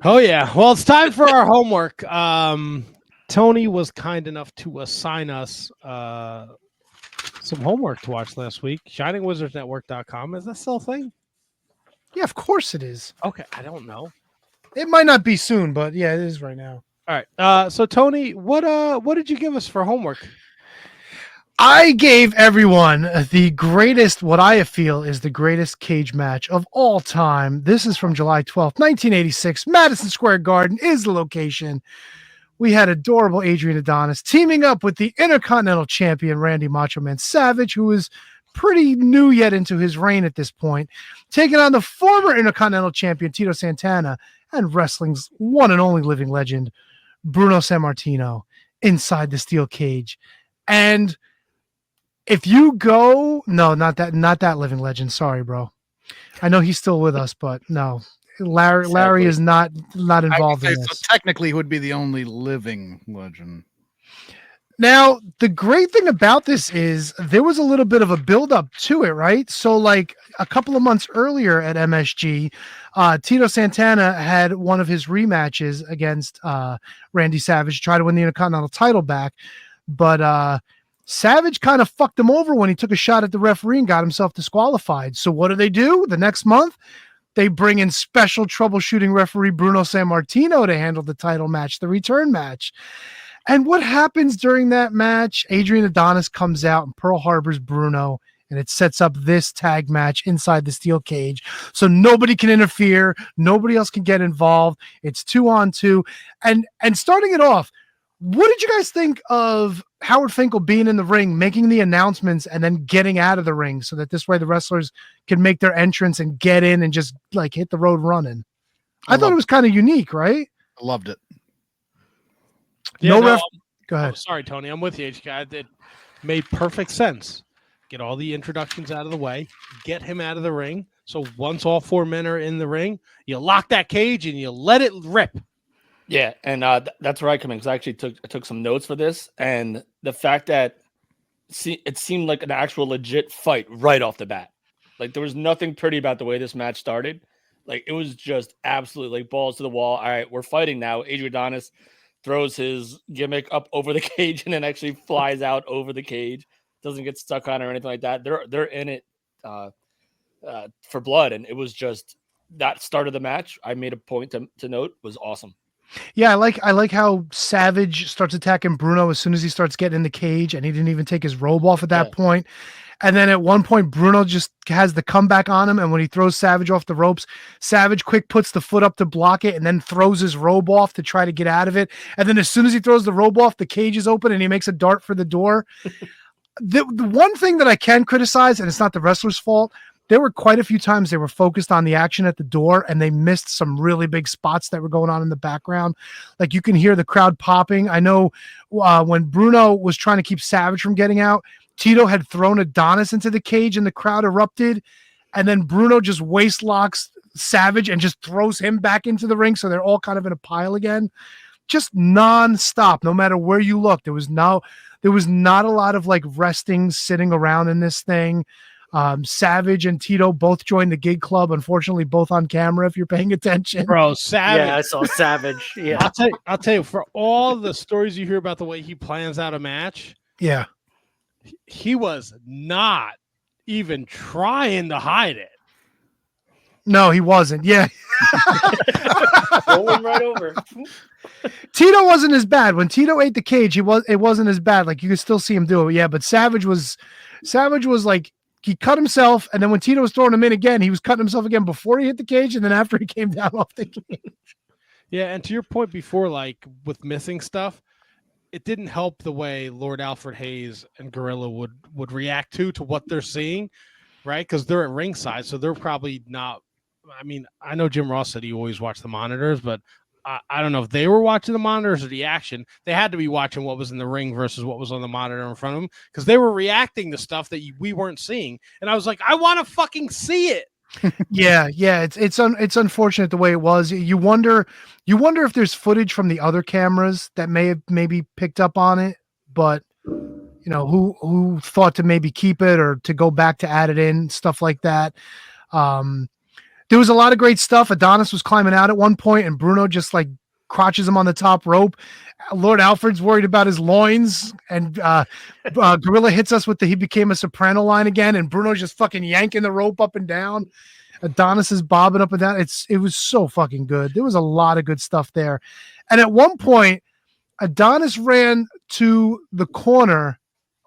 Oh yeah. Well, it's time for our homework. Tony was kind enough to assign us some homework to watch last week. ShiningWizardsNetwork.com. Is that still a thing? Yeah, of course it is. Okay, I don't know. It might not be soon, but yeah, it is right now. All right. So Tony, what did you give us for homework? I gave everyone the greatest, what I feel is the greatest cage match of all time. This is from July 12th, 1986. Madison Square Garden is the location. We had adorable Adrian Adonis teaming up with the Intercontinental Champion, Randy Macho Man Savage, who is pretty new yet into his reign at this point, taking on the former Intercontinental Champion, Tito Santana, and wrestling's one and only living legend, Bruno Sammartino, inside the steel cage. And if you go, no, not that living legend. Sorry, bro. I know he's still with us, but no, Larry is not involved in this. So technically, he would be the only living legend. Now, the great thing about this is there was a little bit of a build-up to it, right? So, like a couple of months earlier at MSG, Tito Santana had one of his rematches against Randy Savage, try to win the Intercontinental title back, but Savage kind of fucked him over when he took a shot at the referee and got himself disqualified. So what do? The next month, they bring in special troubleshooting referee Bruno Sammartino to handle the title match, the return match. And what happens during that match? Adrian Adonis comes out and Pearl Harbor's Bruno, and it sets up this tag match inside the steel cage. So nobody can interfere. Nobody else can get involved. It's 2-on-2. And starting it off, what did you guys think of Howard Finkel being in the ring, making the announcements, and then getting out of the ring so that this way the wrestlers can make their entrance and get in and just like hit the road running? I thought it was kind of unique, right? I loved it. Yeah, Go ahead. Oh, sorry, Tony. I'm with you, HK. It made perfect sense. Get all the introductions out of the way, get him out of the ring. So once all four men are in the ring, you lock that cage and you let it rip. Yeah, and that's where I come in, because I actually took some notes for this, and the fact that it seemed like an actual legit fight right off the bat. Like there was nothing pretty about the way this match started. Like it was just absolutely like balls to the wall. All right, we're fighting now. Adrian Adonis throws his gimmick up over the cage and then actually flies out over the cage. Doesn't get stuck on or anything like that. They're in it for blood, and it was just that start of the match. I made a point to note was awesome. Yeah, I like how Savage starts attacking Bruno as soon as he starts getting in the cage, and he didn't even take his robe off at that point. And then at one point, Bruno just has the comeback on him, and when he throws Savage off the ropes, Savage quick puts the foot up to block it and then throws his robe off to try to get out of it. And then as soon as he throws the robe off, the cage is open and he makes a dart for the door. The one thing that I can criticize, and it's not the wrestler's fault, there were quite a few times they were focused on the action at the door and they missed some really big spots that were going on in the background. Like you can hear the crowd popping. I know when Bruno was trying to keep Savage from getting out, Tito had thrown Adonis into the cage and the crowd erupted. And then Bruno just waist locks Savage and just throws him back into the ring. So they're all kind of in a pile again. Just nonstop, no matter where you look. There was not a lot of like resting, sitting around in this thing. Savage and Tito both joined the gig club. Unfortunately, both on camera. If you're paying attention, Bro, Savage. Yeah, I saw Savage. Yeah, I'll tell you. For all the stories you hear about the way he plans out a match, yeah, he was not even trying to hide it. No, he wasn't. Yeah, rolling right over. Tito wasn't as bad. When Tito ate the cage, it wasn't as bad. Like you could still see him do it. Yeah, but Savage was like. He cut himself, and then when Tito was throwing him in again, he was cutting himself again before he hit the cage, and then after he came down off the cage. Yeah, and to your point before, like with missing stuff, it didn't help the way Lord Alfred Hayes and Gorilla would react to what they're seeing, right? Because they're at ringside, so they're probably not. I mean, I know Jim Ross said he always watched the monitors, but I don't know if they were watching the monitors or the action. They had to be watching what was in the ring versus what was on the monitor in front of them, because they were reacting to stuff that we weren't seeing. And I was like, I want to fucking see it. Yeah. It's unfortunate the way it was. You wonder if there's footage from the other cameras that may have maybe picked up on it, but you know, who thought to maybe keep it or to go back to add it in, stuff like that. There was a lot of great stuff. Adonis was climbing out at one point, and Bruno just like crotches him on the top rope. Lord Alfred's worried about his loins, and Gorilla hits us with he became a soprano line again, and Bruno's just fucking yanking the rope up and down. Adonis is bobbing up and down. It was so fucking good. There was a lot of good stuff there. And at one point, Adonis ran to the corner.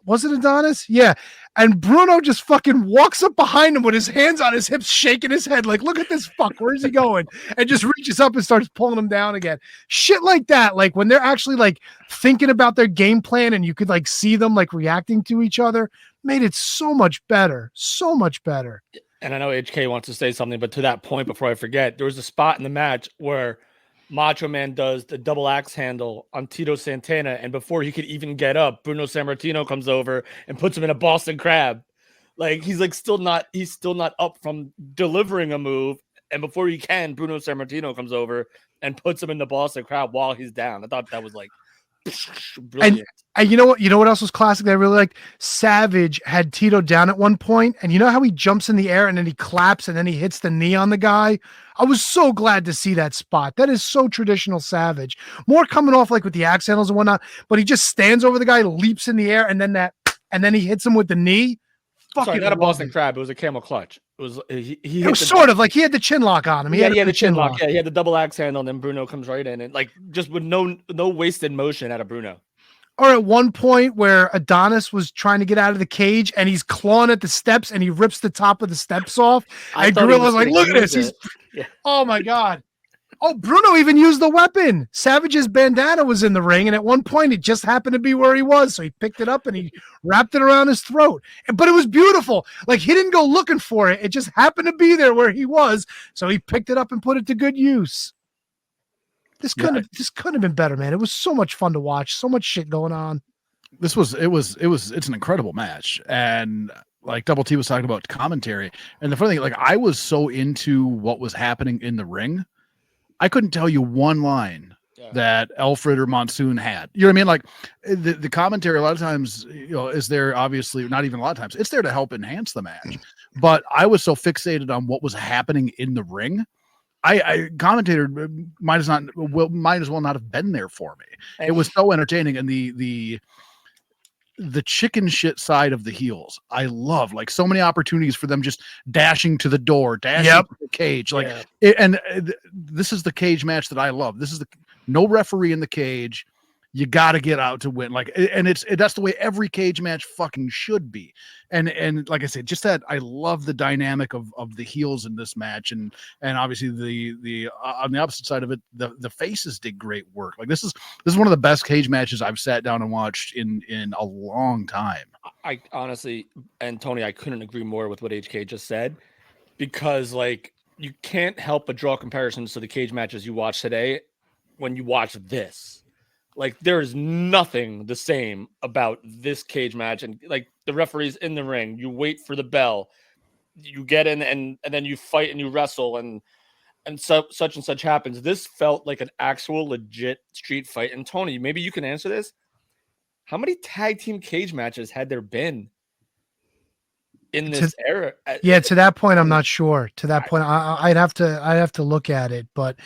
Was it Adonis? Yeah. And Bruno just fucking walks up behind him with his hands on his hips, shaking his head like, look at this fuck. Where's he going? And just reaches up and starts pulling him down again. Shit like that. Like when they're actually like thinking about their game plan and you could like see them like reacting to each other, made it so much better. So much better. And I know HK wants to say something, but to that point, before I forget, there was a spot in the match where Macho Man does the double axe handle on Tito Santana, and before he could even get up, Bruno Sammartino comes over and puts him in a Boston Crab. Like he's still not up from delivering a move, and before he can, Bruno Sammartino comes over and puts him in the Boston Crab while he's down. I thought that was like brilliant. And you know what else was classic that I really liked? Savage had Tito down at one point, and you know how he jumps in the air and then he claps and then he hits the knee on the guy? I was so glad to see that spot. That is so traditional Savage. More coming off like with the axe handles and whatnot, but he just stands over the guy, leaps in the air, and then he hits him with the knee. Sorry, not a Boston Crab. It was a camel clutch. It was it was sort of like he had the chin lock on him. He had the chin lock. Yeah, he had the double axe handle, and then Bruno comes right in and like just with no wasted motion out of Bruno. Or at one point where Adonis was trying to get out of the cage and he's clawing at the steps and he rips the top of the steps off. And Gorilla's like, look at this. Oh my God. Oh, Bruno even used the weapon. Savage's bandana was in the ring, and at one point it just happened to be where he was. So he picked it up and he wrapped it around his throat. But it was beautiful. Like he didn't go looking for it. It just happened to be there where he was. So he picked it up and put it to good use. This couldn't have been better, man. It was so much fun to watch. So much shit going on. It's an incredible match. And like Double T was talking about commentary. And the funny thing, like I was so into what was happening in the ring, I couldn't tell you one line that Alfred or Monsoon had. You know what I mean? Like the commentary a lot of times, is there obviously not even a lot of times. It's there to help enhance the match. But I was so fixated on what was happening in the ring. I commentator might as well not have been there for me. It was so entertaining, and the chicken shit side of the heels, I love. Like so many opportunities for them just dashing to the door, dashing to the cage. Like, this is the cage match that I love. This is no referee in the cage. You got to get out to win. Like, and that's the way every cage match fucking should be. And like I said, just that I love the dynamic of the heels in this match, and obviously the on the opposite side of it, the faces did great work. Like this is one of the best cage matches I've sat down and watched in a long time. I honestly, and Tony, I couldn't agree more with what HK just said, because like you can't help but draw comparisons to the cage matches you watch today when you watch this. Like there is nothing the same about this cage match, and like the referee's in the ring, you wait for the bell, you get in, and then you fight and you wrestle, and such and such happens. This felt like an actual legit street fight. And Tony, maybe you can answer this. How many tag team cage matches had there been in this era? Yeah, to that point, I'm not sure. To that point, I'd have to look at it. But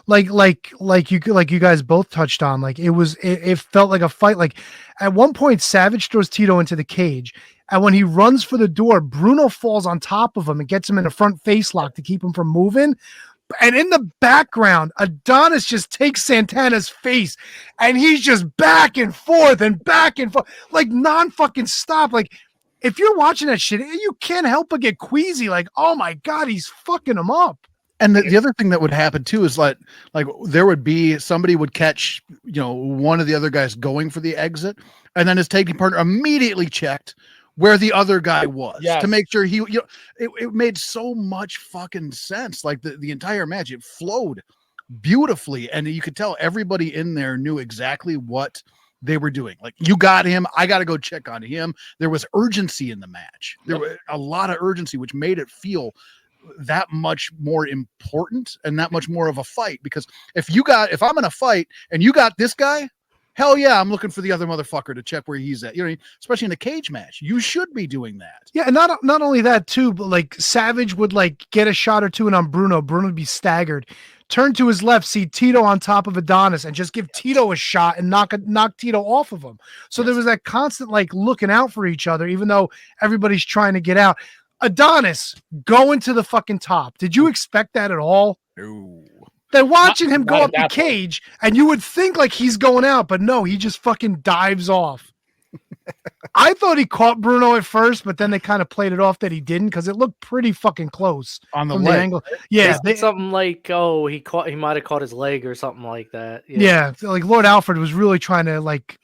like you guys both touched on, like it felt like a fight. Like at one point, Savage throws Tito into the cage, and when he runs for the door, Bruno falls on top of him and gets him in a front face lock to keep him from moving. And in the background, Adonis just takes Santana's face, and he's just back and forth, like non-fucking stop. Like, if you're watching that shit, you can't help but get queasy. Like, oh my God, he's fucking him up. And the other thing that would happen too is like there would be somebody would catch, one of the other guys going for the exit, and then his tagging partner immediately checked where the other guy was to make sure it made so much fucking sense. Like the entire match, it flowed beautifully, and you could tell everybody in there knew exactly what they were doing. Like, you got him, I got to go check on him. There was urgency in the match. There was a lot of urgency, which made it feel that much more important and that much more of a fight. Because if I'm in a fight and you got this guy, hell yeah, I'm looking for the other motherfucker to check where he's at. You know, especially in a cage match, you should be doing that. Yeah, and not only that too, but like Savage would like get a shot or two in on Bruno. Bruno would be staggered, turn to his left, see Tito on top of Adonis, and just give Tito a shot and knock Tito off of him. So there was that constant like looking out for each other, even though everybody's trying to get out. Adonis going to the fucking top. Did you expect that at all? No. They're watching him go not up at the that point. cage, and you would think like he's going out, but no, he just fucking dives off. I thought he caught Bruno at first, but then they kind of played it off that he didn't because it looked pretty fucking close On the from leg. the angle. Yeah, They said something like, "Oh, he might have caught his leg or something like that." yeah. So, like Lord Alfred was really trying to like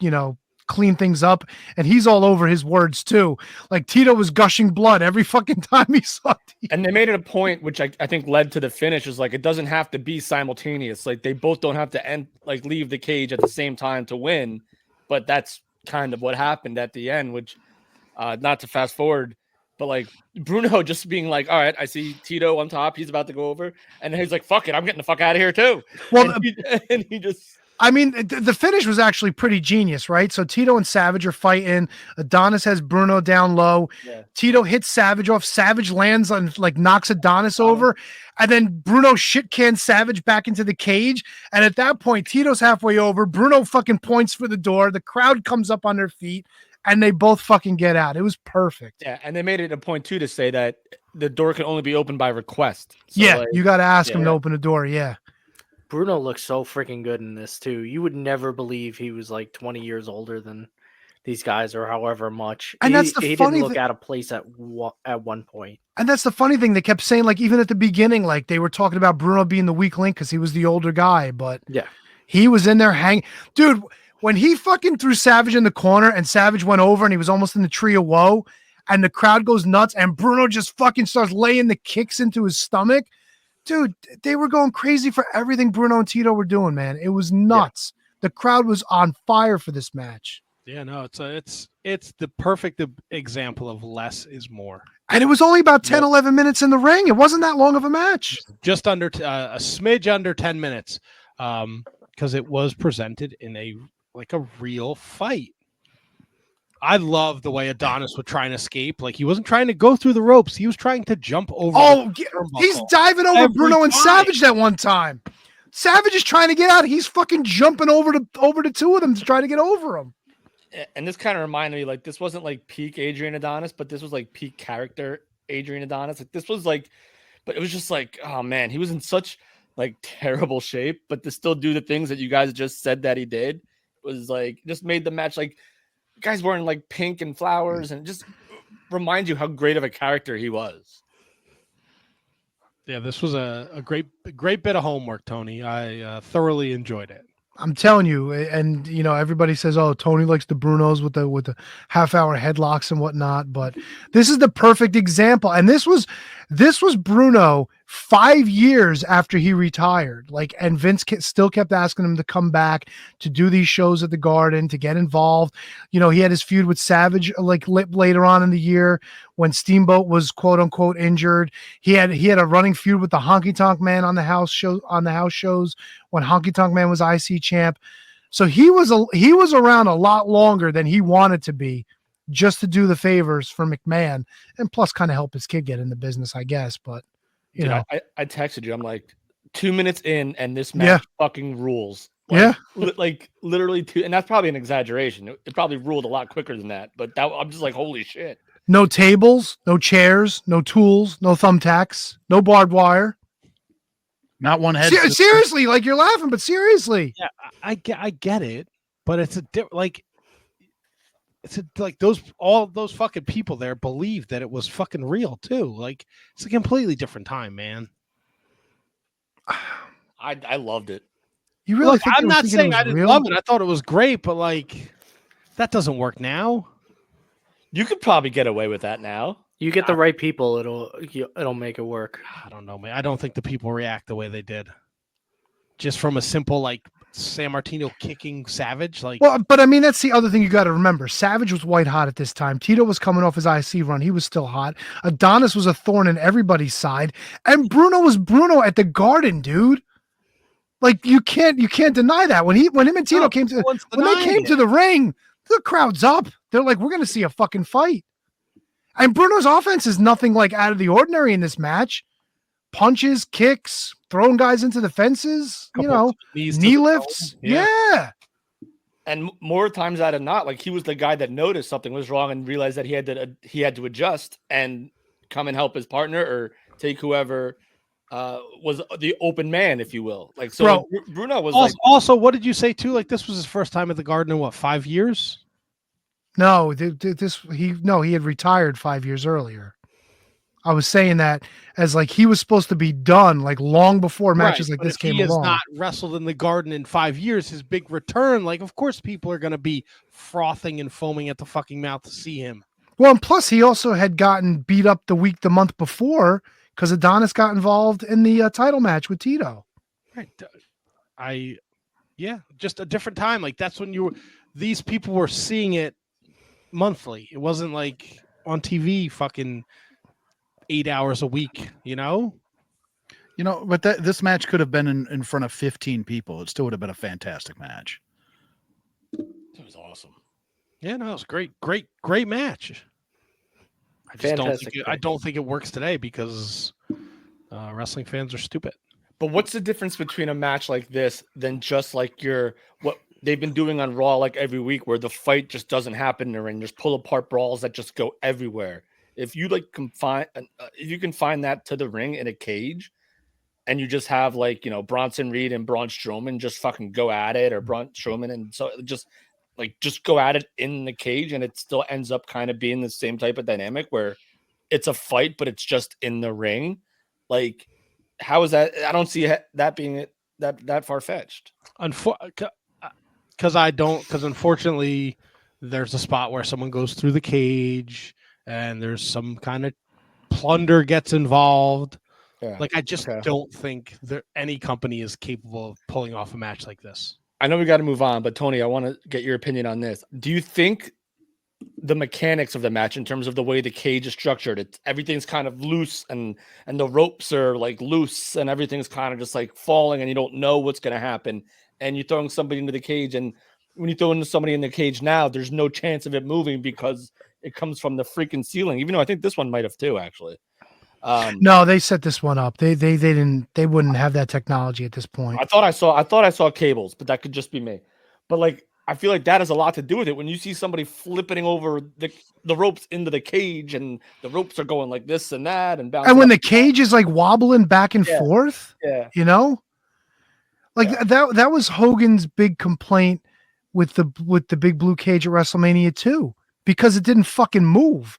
clean things up, and he's all over his words too. Like Tito was gushing blood every fucking time he saw Tito. And they made it a point, which I think led to the finish, is like it doesn't have to be simultaneous. Like they both don't have to leave the cage at the same time to win. But that's kind of what happened at the end, which not to fast forward, but like Bruno just being like, all right, I see Tito on top, he's about to go over, and then he's like, fuck it, I'm getting the fuck out of here too. Well, and he just I mean, the finish was actually pretty genius, right? So Tito and Savage are fighting. Adonis has Bruno down low. Yeah. Tito hits Savage off. Savage lands on, like, knocks Adonis over. And then Bruno shit cans Savage back into the cage. And at that point, Tito's halfway over. Bruno fucking points for the door. The crowd comes up on their feet, and they both fucking get out. It was perfect. Yeah, and they made it a point too to say that the door can only be opened by request. So, Yeah, like, you got to ask him yeah. to open the door. Yeah. Bruno looks so freaking good in this too. You would never believe he was like 20 years older than these guys or however much. And that's the he funny didn't look thing- out of place at one point. And that's the funny thing. They kept saying, like, even at the beginning, like, they were talking about Bruno being the weak link because he was the older guy. But Yeah. he was in there hanging. Dude, when he fucking threw Savage in the corner and Savage went over and he was almost in the tree of woe and the crowd goes nuts and Bruno just fucking starts laying the kicks into his stomach. Dude, they were going crazy for everything Bruno and Tito were doing, man. It was nuts. The crowd was on fire for this match. Yeah, no, it's the perfect example of less is more. And it was only about 10, 11 minutes in the ring. It wasn't that long of a match. Just under a smidge under 10 minutes, because it was presented in a real fight. I love the way Adonis would try and escape. Like he wasn't trying to go through the ropes; he was trying to jump over. He's diving over Every Bruno and time. Savage that one time. Savage is trying to get out. He's fucking jumping over the two of them to try to get over him. And this kind of reminded me, like, this wasn't like peak Adrian Adonis, but this was like peak character Adrian Adonis. Like this was like, but it was just like, oh man, he was in such like terrible shape, but to still do the things that you guys just said that he did was like, just made the match like, guys wearing like pink and flowers and just reminds you how great of a character he was. Yeah, this was a great bit of homework, Tony. I thoroughly enjoyed it. I'm telling you, and everybody says, "Oh, Tony likes the Brunos with the half-hour headlocks and whatnot." But this is the perfect example, and this was Bruno 5 years after he retired. Like, and Vince still kept asking him to come back to do these shows at the Garden to get involved. He had his feud with Savage like later on in the year when Steamboat was quote unquote injured. He had a running feud with the Honky Tonk Man on the house shows when Honky Tonk Man was IC champ. So he was around a lot longer than he wanted to be, just to do the favors for McMahon and plus kind of help his kid get in the business, I guess. But Dude, I texted you. I'm like 2 minutes in, and this match fucking rules. Like literally two, and that's probably an exaggeration. It probably ruled a lot quicker than that. But I'm just like, holy shit! No tables, no chairs, no tools, no thumbtacks, no barbed wire. Not one head. Seriously, like you're laughing, but seriously. Yeah, I get it, but it's all those fucking people there believed that it was fucking real too. Like it's a completely different time, man. I loved it. You really? Look, think I'm not saying I didn't real? love it. I thought it was great, but like that doesn't work now. You could probably get away with that now. You get the right people, it'll make it work. I don't know, man. I don't think the people react the way they did. Just from a simple like Sammartino kicking Savage, like. Well, but I mean that's the other thing you got to remember. Savage was white hot at this time. Tito was coming off his IC run; he was still hot. Adonis was a thorn in everybody's side, and Bruno was Bruno at the Garden, dude. Like you can't deny that when him and Tito came to when they came to the ring, the crowd's up. They're like, we're gonna see a fucking fight. And Bruno's offense is nothing like out of the ordinary in this match. Punches, kicks, throwing guys into the fences, knee lifts. Yeah. And more times out of not, like he was the guy that noticed something was wrong and realized that he had to adjust and come and help his partner or take whoever was the open man, if you will. Like so, Bro, Bruno was also. What did you say too? Like this was his first time at the Garden in what 5 years? No, he had retired 5 years earlier. I was saying that as like he was supposed to be done like long before matches like this came along. He has not wrestled in the Garden in 5 years. His big return, like of course people are going to be frothing and foaming at the fucking mouth to see him. Well, and plus he also had gotten beat up the month before because Adonis got involved in the title match with Tito. Right. Just a different time. Like that's when these people were seeing it monthly. It wasn't like on TV fucking 8 hours a week, But this match could have been in front of 15 people. It still would have been a fantastic match. It was awesome. Yeah, no, it was great match. I don't think it works today because wrestling fans are stupid. But what's the difference between a match like this than just like what they've been doing on Raw like every week, where the fight just doesn't happen in the ring? There's pull apart brawls that just go everywhere. If you if you can find that to the ring in a cage, and you just have like Bronson Reed and Braun Strowman just fucking go at it, or Braun Strowman and so just go at it in the cage, and it still ends up kind of being the same type of dynamic where it's a fight, but it's just in the ring. Like, how is that? I don't see that being that far fetched. Because unfortunately, there's a spot where someone goes through the cage. And there's some kind of plunder gets involved. Yeah. Like I just don't think any company is capable of pulling off a match like this. I know we got to move on, but Tony, I want to get your opinion on this. Do you think the mechanics of the match, in terms of the way the cage is structured, everything's kind of loose and the ropes are like loose and everything's kind of just like falling and you don't know what's going to happen, and you're throwing somebody into the cage, and when you throw into somebody in the cage now, there's no chance of it moving because it comes from the freaking ceiling, even though I think this one might have too, actually. No, they set this one up. They wouldn't have that technology at this point. I thought I saw cables, but that could just be me. But like, I feel like that has a lot to do with it. When you see somebody flipping over the ropes into the cage, and the ropes are going like this and that, and bouncing. And when the cage is like wobbling back and forth, that was Hogan's big complaint with the big blue cage at WrestleMania 2. Because it didn't fucking move.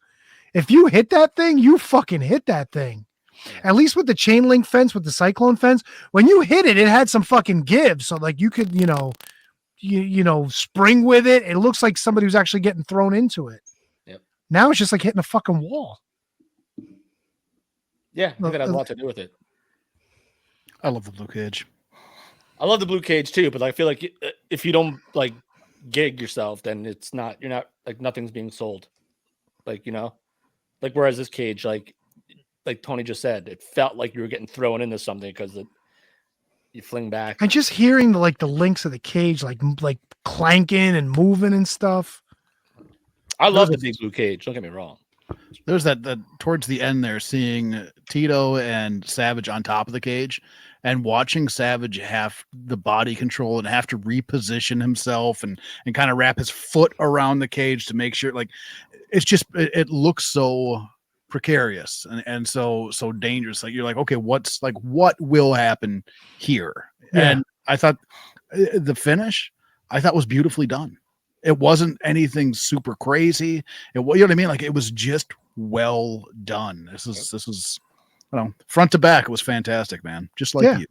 If you hit that thing, you fucking hit that thing. At least with the chain link fence, with the cyclone fence, when you hit it, it had some fucking give. So like you could, spring with it. It looks like somebody was actually getting thrown into it. Yep. Now it's just like hitting a fucking wall. Yeah, I think that has a lot to do with it. I love the blue cage. I love the blue cage too, but I feel like if you don't like gig yourself, then you're not like nothing's being sold, whereas this cage, like Tony just said, it felt like you were getting thrown into something because you fling back. And just hearing the links of the cage like clanking and moving and stuff. I love the big blue cage, don't get me wrong. There's that towards the end there, seeing Tito and Savage on top of the cage and watching Savage have the body control and have to reposition himself and kind of wrap his foot around the cage to make sure, like, it's just, it looks so precarious and so dangerous. Like, you're like, okay, what will happen here? Yeah. And I thought the finish, was beautifully done. It wasn't anything super crazy. You know what I mean? Like, it was just well done. This is front to back. It was fantastic, man. Just like you.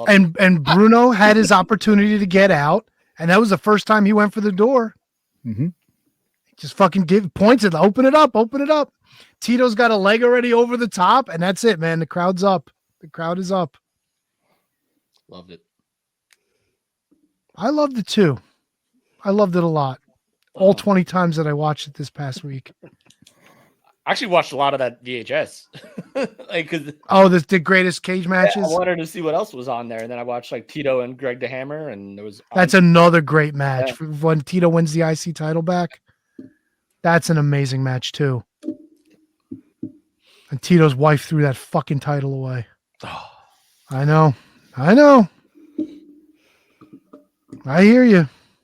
And Bruno had his opportunity to get out, and that was the first time he went for the door. Mm-hmm. Just fucking pointed, open it up. Tito's got a leg already over the top, and that's it, man. The crowd's up. The crowd is up. Loved it. I loved it too. I loved it a lot. All 20 times that I watched it this past week. I actually watched a lot of that VHS. Like, cause Oh, the greatest cage I matches. wanted to see what else was on there, and then I watched like Tito and Greg the Hammer, and there was That's another great match Yeah. when Tito wins the IC title back. That's an amazing match too. And Tito's wife threw that fucking title away. I know. I hear you.